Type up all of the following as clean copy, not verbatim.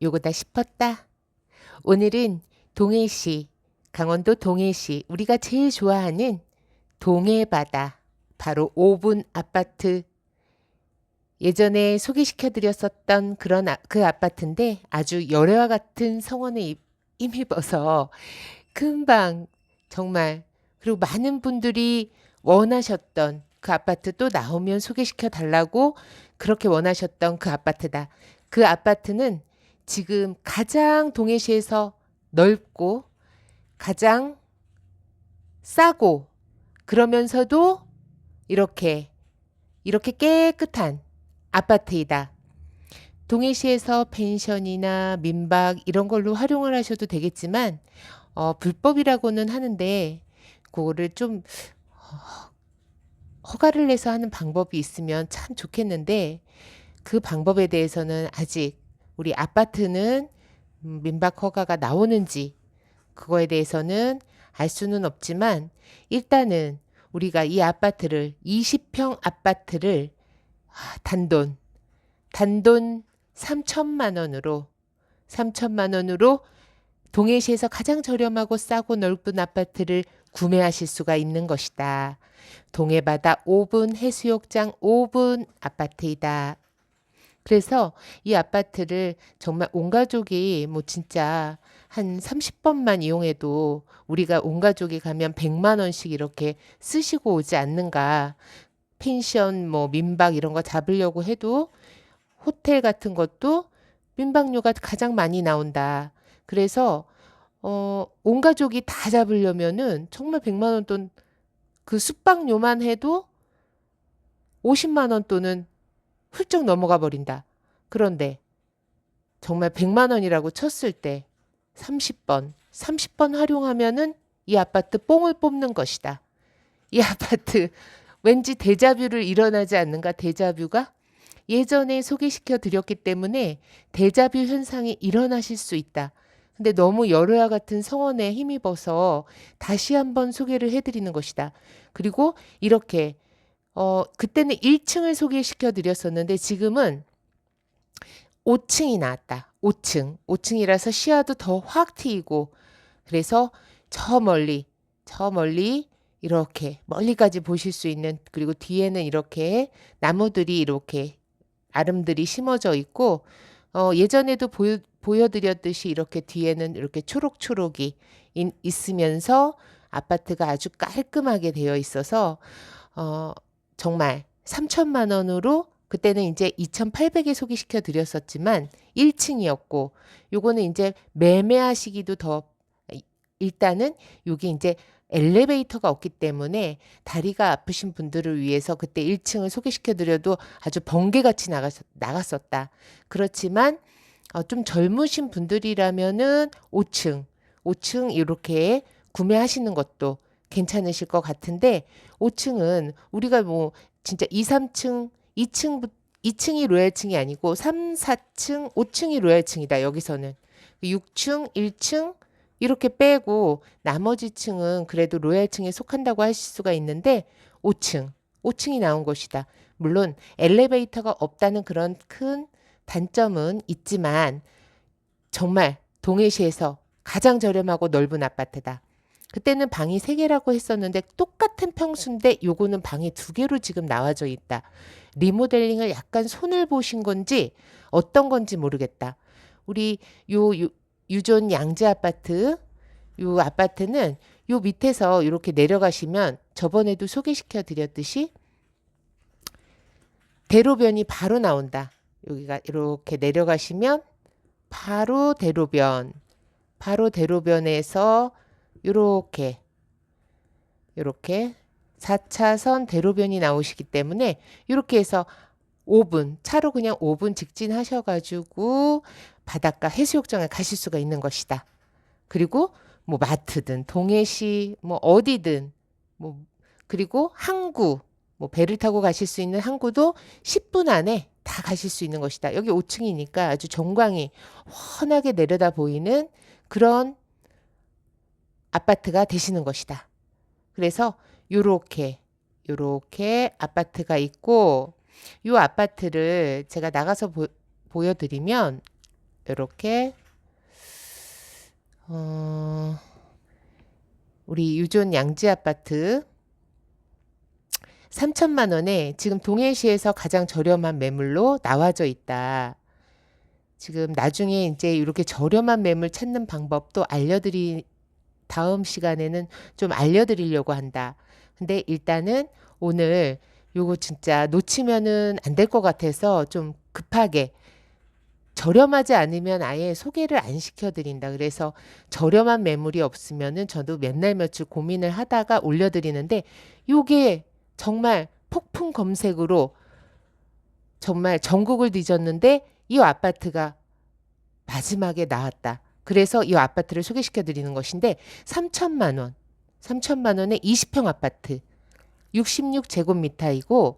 요거다 싶었다. 오늘은 동해시, 강원도 동해시, 우리가 제일 좋아하는 동해바다, 바로 5분 아파트. 예전에 소개시켜 드렸었던 그 아파트인데 아주 열애와 같은 성원에 힘입어서 금방 정말, 그리고 많은 분들이 원하셨던 그 아파트, 또 나오면 소개시켜 달라고 그렇게 원하셨던 그 아파트다. 그 아파트는 지금 가장 동해시에서 넓고 가장 싸고, 그러면서도 이렇게 깨끗한 아파트이다. 동해시에서 펜션이나 민박 이런 걸로 활용을 하셔도 되겠지만 불법이라고는 하는데 그거를 좀 허가를 내서 하는 방법이 있으면 참 좋겠는데, 그 방법에 대해서는 아직 우리 아파트는 민박 허가가 나오는지 그거에 대해서는 알 수는 없지만, 일단은 우리가 이 아파트를 20평 아파트를 단돈 3천만 원으로 동해시에서 가장 저렴하고 싸고 넓은 아파트를 구매하실 수가 있는 것이다. 동해바다 5분 해수욕장 5분 아파트이다. 그래서 이 아파트를 정말 온 가족이 뭐 진짜 한 30번만 이용해도 우리가 온 가족이 가면 100만 원씩 이렇게 쓰시고 오지 않는가. 펜션 뭐 민박 이런 거 잡으려고 해도 호텔 같은 것도 민박료가 가장 많이 나온다. 그래서 온 가족이 다 잡으려면은 정말 100만 원 돈, 그 숙박료만 해도 50만 원 돈은 훌쩍 넘어가 버린다. 그런데 정말 100만 원이라고 쳤을 때 30번 활용하면은 이 아파트 뽕을 뽑는 것이다. 이 아파트 왠지 데자뷰를 일어나지 않는가? 데자뷰가 예전에 소개시켜 드렸기 때문에 데자뷰 현상이 일어나실 수 있다. 근데 너무 열애와 같은 성원에 힘입어서 다시 한번 소개를 해드리는 것이다. 그리고 이렇게 그때는 1층을 소개시켜 드렸었는데 지금은 5층이 나왔다. 5층이라서 시야도 더 확 트이고, 그래서 저 멀리 이렇게 멀리까지 보실 수 있는, 그리고 뒤에는 이렇게 나무들이 이렇게 아름들이 심어져 있고, 예전에도 보여드렸듯이 이렇게 뒤에는 이렇게 초록초록이 있으면서 아파트가 아주 깔끔하게 되어 있어서 어, 정말 3천만 원으로, 그때는 이제 2,800에 소개시켜 드렸었지만 1층이었고, 요거는 이제 매매하시기도 더, 일단은 여기 이제 엘리베이터가 없기 때문에 다리가 아프신 분들을 위해서 그때 1층을 소개시켜 드려도 아주 번개같이 나갔었다. 그렇지만 좀 젊으신 분들이라면은 5층 이렇게 구매하시는 것도 괜찮으실 것 같은데, 5층은 우리가 뭐 진짜 2, 3층, 2층이 로얄층이 아니고 3, 4층, 5층이 로얄층이다. 여기서는 6층, 1층 이렇게 빼고 나머지 층은 그래도 로얄층에 속한다고 하실 수가 있는데, 5층이 나온 것이다. 물론 엘리베이터가 없다는 그런 큰 단점은 있지만 정말 동해시에서 가장 저렴하고 넓은 아파트다. 그때는 방이 3개라고 했었는데 똑같은 평수인데 요거는 방이 2개로 지금 나와져 있다. 리모델링을 약간 손을 보신 건지 어떤 건지 모르겠다. 우리 유존 양재 아파트, 요 아파트는 요 밑에서 이렇게 내려가시면 저번에도 소개시켜 드렸듯이 대로변이 바로 나온다. 여기가 이렇게 내려가시면 바로 대로변에서 이렇게 4차선 대로변이 나오시기 때문에 이렇게 해서 5분, 차로 그냥 5분 직진하셔가지고 바닷가 해수욕장에 가실 수가 있는 것이다. 그리고 뭐 마트든 동해시 뭐 어디든, 뭐 그리고 항구, 뭐 배를 타고 가실 수 있는 항구도 10분 안에 다 가실 수 있는 것이다. 여기 5층이니까 아주 전광이 훤하게 내려다 보이는 그런 아파트가 되시는 것이다. 그래서 요렇게 아파트가 있고, 요 아파트를 제가 나가서 보여드리면 요렇게 우리 유존 양지 아파트 3천만 원에 지금 동해시에서 가장 저렴한 매물로 나와져 있다. 지금 나중에 이제 이렇게 저렴한 매물 찾는 방법도 다음 시간에는 좀 알려드리려고 한다. 근데 일단은 오늘 요거 진짜 놓치면은 안 될 것 같아서 좀 급하게 저렴하지 않으면 아예 소개를 안 시켜드린다. 그래서 저렴한 매물이 없으면은 저도 몇 날 며칠 고민을 하다가 올려드리는데 요게 정말 폭풍 검색으로 정말 전국을 뒤졌는데 이 아파트가 마지막에 나왔다. 그래서 이 아파트를 소개시켜 드리는 것인데 3천만 원. 3천만 원에 20평 아파트. 66제곱미터이고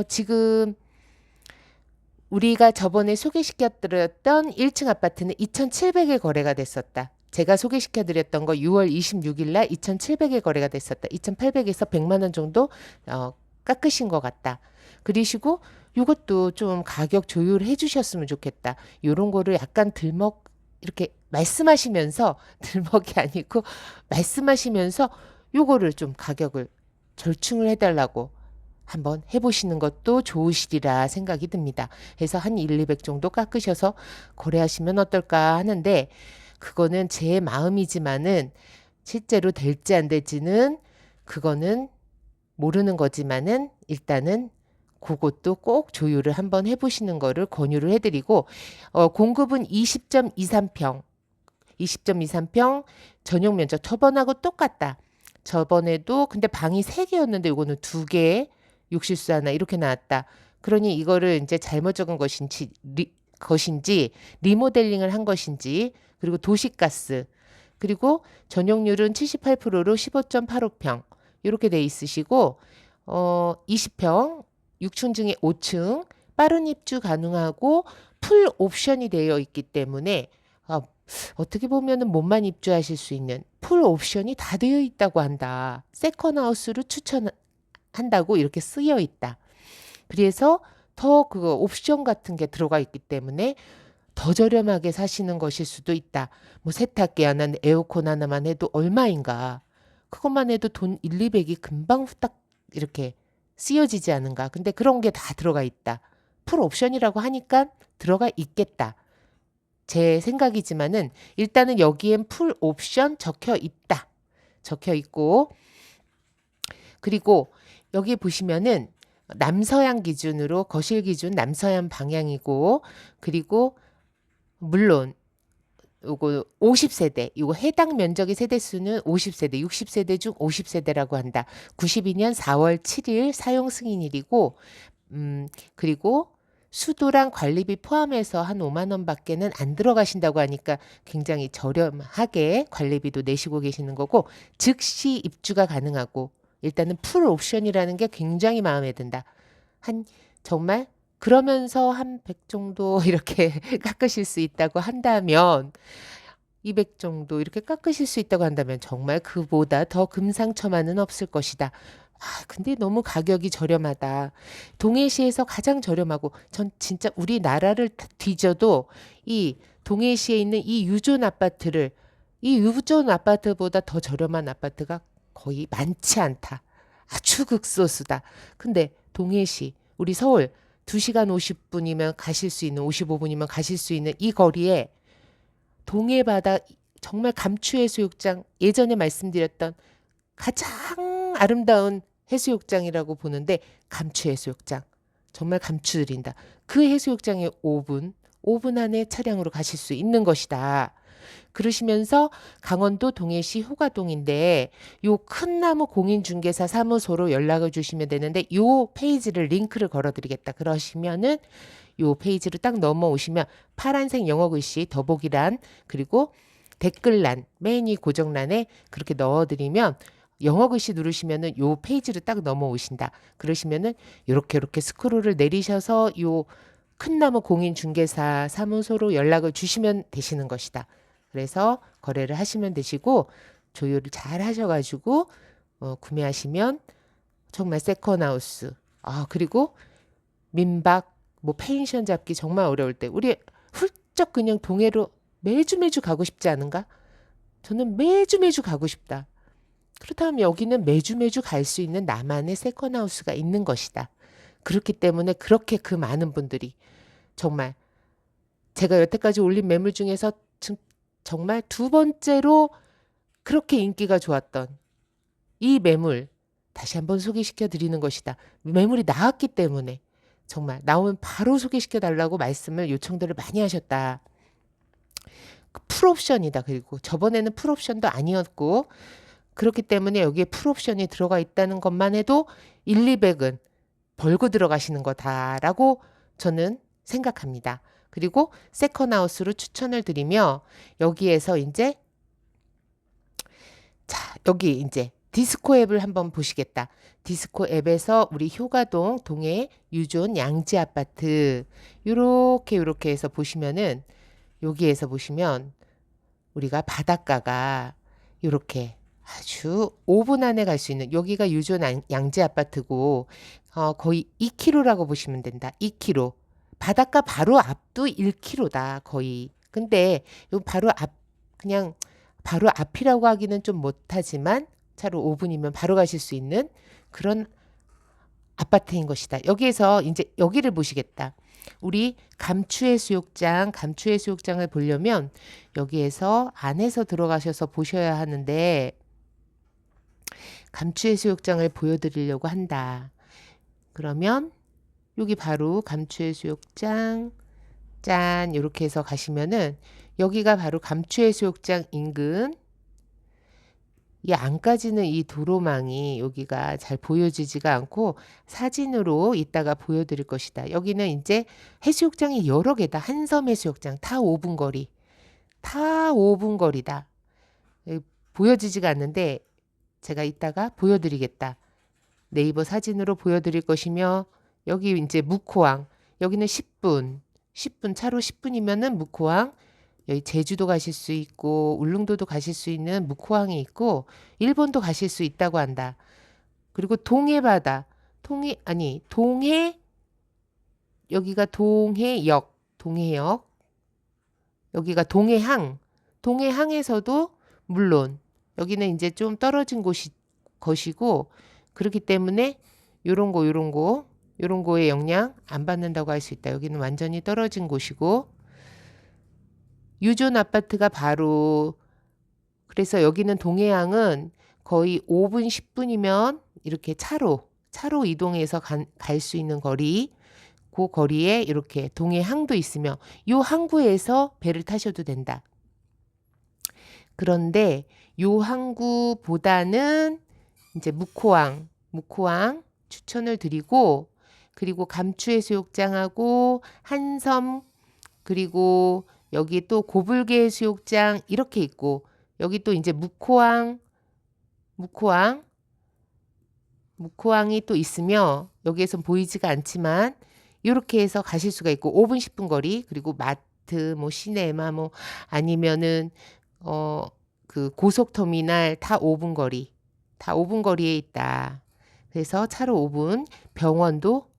지금 우리가 저번에 소개시켜 드렸던 1층 아파트는 2,700에 거래가 됐었다. 제가 소개시켜 드렸던 거 6월 26일 날 2,700에 거래가 됐었다. 2,800에서 100만 원 정도 깎으신 것 같다. 그러시고 이것도 좀 가격 조율해 주셨으면 좋겠다. 요런 거를 약간 이렇게 말씀하시면서 들먹이 아니고 말씀하시면서 요거를 좀 가격을 절충을 해달라고 한번 해보시는 것도 좋으시리라 생각이 듭니다. 그래서 한 1, 200 정도 깎으셔서 거래하시면 어떨까 하는데 그거는 제 마음이지만은 실제로 될지 안 될지는 그거는 모르는 거지만은 일단은 그것도 꼭 조율을 한번 해보시는 거를 권유를 해드리고 공급은 20.23평 20.23평 전용 면적 저번하고 똑같다. 저번에도 근데 방이 3개였는데 이거는 2개 욕실수 하나 이렇게 나왔다. 그러니 이거를 이제 잘못 적은 것인지 리모델링을 한 것인지 그리고 도시가스 그리고 전용률은 78%로 15.85평 이렇게 돼 있으시고 20평 6층 중에 5층 빠른 입주 가능하고 풀 옵션이 되어 있기 때문에 어떻게 보면은 몸만 입주하실 수 있는 풀 옵션이 다 되어 있다고 한다. 세컨하우스를 추천한다고 이렇게 쓰여 있다. 그래서 더 그거 옵션 같은 게 들어가 있기 때문에 더 저렴하게 사시는 것일 수도 있다. 뭐 세탁기 하나, 에어컨 하나만 해도 얼마인가. 그것만 해도 돈 1, 200이 금방 후딱 이렇게 쓰여지지 않은가. 근데 그런 게 다 들어가 있다. 풀 옵션이라고 하니까 들어가 있겠다. 제 생각이지만은 일단은 여기엔 풀 옵션 적혀 있다. 적혀 있고 그리고 여기 보시면은 남서양 기준으로 거실 기준 남서양 방향이고 그리고 물론 요거 50세대, 요거 해당 면적의 세대수는 50세대, 60세대 중 50세대라고 한다. 92년 4월 7일 사용 승인일이고 그리고 수도랑 관리비 포함해서 한 5만 원밖에는 안 들어가신다고 하니까 굉장히 저렴하게 관리비도 내시고 계시는 거고 즉시 입주가 가능하고 일단은 풀 옵션이라는 게 굉장히 마음에 든다. 정말 그러면서 한 100 정도 이렇게 깎으실 수 있다고 한다면 200 정도 이렇게 깎으실 수 있다고 한다면 정말 그보다 더 금상첨화는 없을 것이다. 근데 너무 가격이 저렴하다. 동해시에서 가장 저렴하고 전 진짜 우리나라를 뒤져도 이 동해시에 있는 이 유존 아파트보다 더 저렴한 아파트가 거의 많지 않다. 아주 극소수다. 근데 동해시, 우리 서울 2시간 50분이면 가실 수 있는 55분이면 가실 수 있는 이 거리에 동해바다 정말 감추해수욕장 예전에 말씀드렸던 가장 아름다운 해수욕장이라고 보는데 감추해수욕장 정말 감추드린다. 그 해수욕장에 5분 안에 차량으로 가실 수 있는 것이다. 그러시면서 강원도 동해시 호가동인데 요 큰 나무 공인중개사 사무소로 연락을 주시면 되는데 요 페이지를 링크를 걸어드리겠다. 그러시면은 요 페이지로 딱 넘어오시면 파란색 영어 글씨 더보기란 그리고 댓글란 맨 위 고정란에 그렇게 넣어드리면 영어 글씨 누르시면은 요 페이지로 딱 넘어오신다. 그러시면은 요렇게 스크롤을 내리셔서 요 큰 나무 공인중개사 사무소로 연락을 주시면 되시는 것이다. 그래서 거래를 하시면 되시고 조율을 잘 하셔가지고 구매하시면 정말 세컨하우스 그리고 민박 뭐 펜션 잡기 정말 어려울 때 우리 번쩍 그냥 동해로 매주 가고 싶지 않은가? 저는 매주 가고 싶다. 그렇다면 여기는 매주 갈 수 있는 나만의 세컨하우스가 있는 것이다. 그렇기 때문에 그렇게 그 많은 분들이 정말 제가 여태까지 올린 매물 중에서 정말 두 번째로 그렇게 인기가 좋았던 이 매물 다시 한번 소개시켜 드리는 것이다. 매물이 나왔기 때문에 정말 나오면 바로 소개시켜 달라고 말씀을 요청들을 많이 하셨다. 풀옵션이다. 그리고 저번에는 풀옵션도 아니었고 그렇기 때문에 여기에 풀옵션이 들어가 있다는 것만 해도 1, 200은 벌고 들어가시는 거다라고 저는 생각합니다. 그리고 세컨하우스로 추천을 드리며 여기에서 이제 여기 이제 디스코 앱을 한번 보시겠다. 디스코 앱에서 우리 효가동 동해 유존 양지 아파트 요렇게 해서 보시면은 여기에서 보시면 우리가 바닷가가 요렇게 아주 5분 안에 갈 수 있는 여기가 유존 양지 아파트고 거의 2km라고 보시면 된다. 2km. 바닷가 바로 앞도 1km다. 거의. 근데 요 바로 앞 그냥 바로 앞이라고 하기는 좀 못하지만 차로 5분이면 바로 가실 수 있는 그런 아파트인 것이다. 여기에서 이제 여기를 보시겠다. 우리 감추해수욕장을 보려면 여기에서 안에서 들어가셔서 보셔야 하는데 감추해수욕장을 보여드리려고 한다. 그러면 여기 바로 감추해수욕장 짠 이렇게 해서 가시면은 여기가 바로 감추해수욕장 인근 이 안까지는 이 도로망이 여기가 잘 보여지지가 않고 사진으로 이따가 보여드릴 것이다. 여기는 이제 해수욕장이 여러 개다. 한섬 해수욕장 다 5분 거리. 다 5분 거리다. 보여지지가 않는데 제가 이따가 보여드리겠다. 네이버 사진으로 보여드릴 것이며 여기 이제 묵호항 여기는 10분 차로 10분이면은 묵호항 여기 제주도 가실 수 있고 울릉도도 가실 수 있는 묵호항이 있고 일본도 가실 수 있다고 한다. 그리고 동해바다 동해 여기가 동해역 여기가 동해항에서도 물론 여기는 이제 좀 떨어진 것이고 그렇기 때문에 요런 거에 영향 안 받는다고 할 수 있다. 여기는 완전히 떨어진 곳이고 유존 아파트가 바로 그래서 여기는 동해항은 거의 5분 10분이면 이렇게 차로 이동해서 갈 수 있는 거리 그 거리에 이렇게 동해항도 있으며 요 항구에서 배를 타셔도 된다. 그런데 요 항구보다는 이제 묵호항 추천을 드리고 그리고 감추해수욕장하고 한섬 그리고 여기 또 고불개 해수욕장 이렇게 있고 여기 또 이제 묵호항이 또 있으며 여기에선 보이지가 않지만 이렇게 해서 가실 수가 있고 5분 10분 거리 그리고 마트 뭐 시네마 뭐 아니면은 그 고속터미널 다 5분 거리에 있다. 그래서 차로 5분 병원도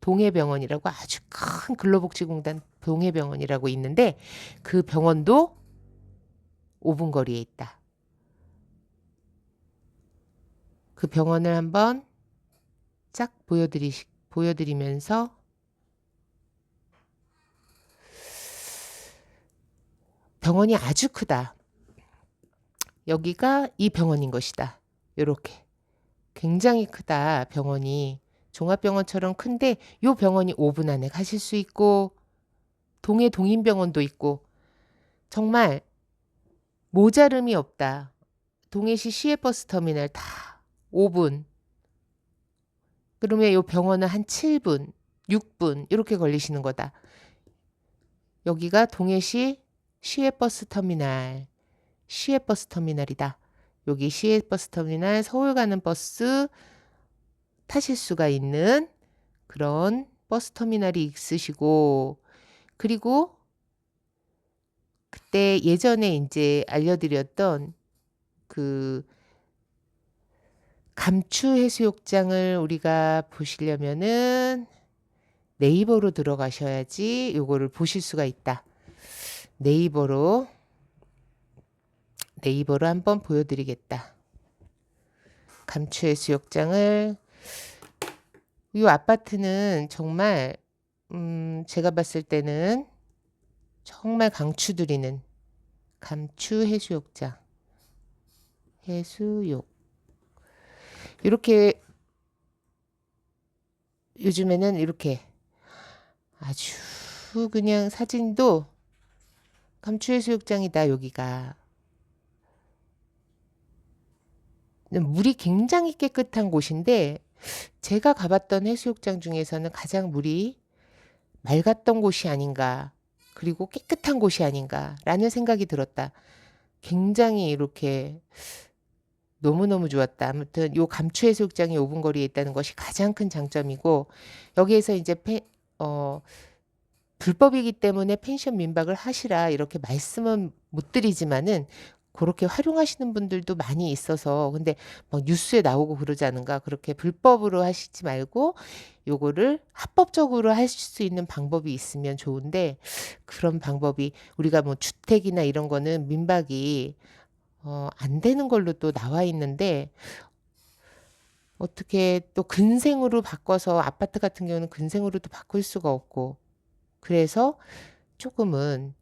동해병원이라고 아주 큰 근로복지공단 동해병원이라고 있는데 그 병원도 5분 거리에 있다. 그 병원을 한번 쫙 보여드리면서 병원이 아주 크다. 여기가 이 병원인 것이다. 요렇게 굉장히 크다. 병원이 종합병원처럼 큰데 요 병원이 5분 안에 가실 수 있고 동해 동인병원도 있고 정말 모자름이 없다. 동해시 시외버스 터미널 다 5분. 그러면 요 병원은 한 7분, 6분 이렇게 걸리시는 거다. 여기가 동해시 시외버스 터미널이다. 여기 시외버스 터미널 서울 가는 버스 타실 수가 있는 그런 버스 터미널이 있으시고 그리고 그때 예전에 이제 알려드렸던 그 감추해수욕장을 우리가 보시려면은 네이버로 들어가셔야지 요거를 보실 수가 있다. 네이버로 한번 보여드리겠다. 감추해수욕장을, 이 아파트는 정말 제가 봤을 때는 정말 강추드리는 감추해수욕장. 해수욕. 이렇게 요즘에는 이렇게 아주 그냥 사진도 감추해수욕장이다 여기가. 물이 굉장히 깨끗한 곳인데 제가 가봤던 해수욕장 중에서는 가장 물이 맑았던 곳이 아닌가, 그리고 깨끗한 곳이 아닌가라는 생각이 들었다. 굉장히 이렇게 너무너무 좋았다. 아무튼 요 감추해수욕장이 5분 거리에 있다는 것이 가장 큰 장점이고, 여기에서 이제 불법이기 때문에 펜션 민박을 하시라 이렇게 말씀은 못 드리지만은 그렇게 활용하시는 분들도 많이 있어서, 근데 막 뉴스에 나오고 그러지 않은가. 그렇게 불법으로 하시지 말고 요거를 합법적으로 하실 수 있는 방법이 있으면 좋은데, 그런 방법이 우리가 뭐 주택이나 이런 거는 민박이 안 되는 걸로 또 나와 있는데, 어떻게 또 근생으로 바꿔서, 아파트 같은 경우는 근생으로도 바꿀 수가 없고, 그래서 조금은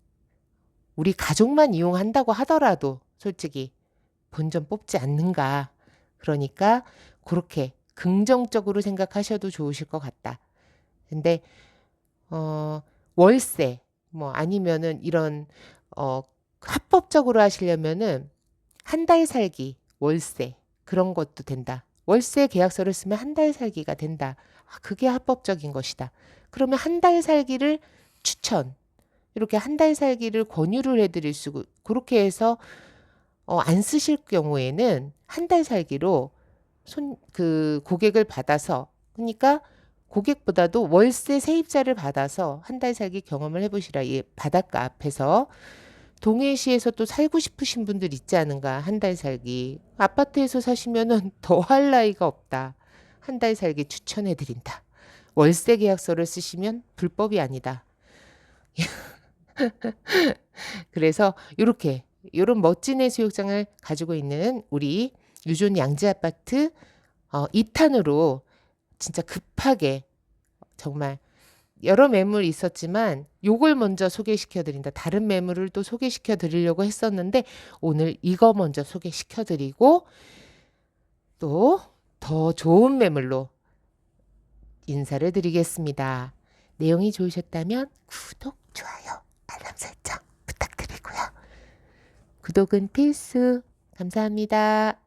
우리 가족만 이용한다고 하더라도 솔직히 본전 뽑지 않는가. 그러니까 그렇게 긍정적으로 생각하셔도 좋으실 것 같다. 근데 월세 뭐 아니면은 이런 합법적으로 하시려면은 한 달 살기 월세 그런 것도 된다. 월세 계약서를 쓰면 한 달 살기가 된다. 아, 그게 합법적인 것이다. 그러면 한 달 살기를 추천, 이렇게 한 달 살기를 권유를 해드릴 수, 그렇게 해서 안 쓰실 경우에는 한 달 살기로 고객을 받아서, 그러니까 고객보다도 월세 세입자를 받아서 한 달 살기 경험을 해보시라. 이 바닷가 앞에서 동해시에서 또 살고 싶으신 분들 있지 않은가. 한 달 살기 아파트에서 사시면은 더 할 나위가 없다. 한 달 살기 추천해드린다. 월세 계약서를 쓰시면 불법이 아니다. 그래서 이렇게 이런 멋진 해수욕장을 가지고 있는 우리 유존 양지 아파트 2탄으로 진짜 급하게, 정말 여러 매물이 있었지만 요걸 먼저 소개시켜 드린다. 다른 매물을 또 소개시켜 드리려고 했었는데 오늘 이거 먼저 소개시켜 드리고 또 더 좋은 매물로 인사를 드리겠습니다. 내용이 좋으셨다면 구독, 좋아요, 알람 설정 부탁드리고요. 구독은 필수. 감사합니다.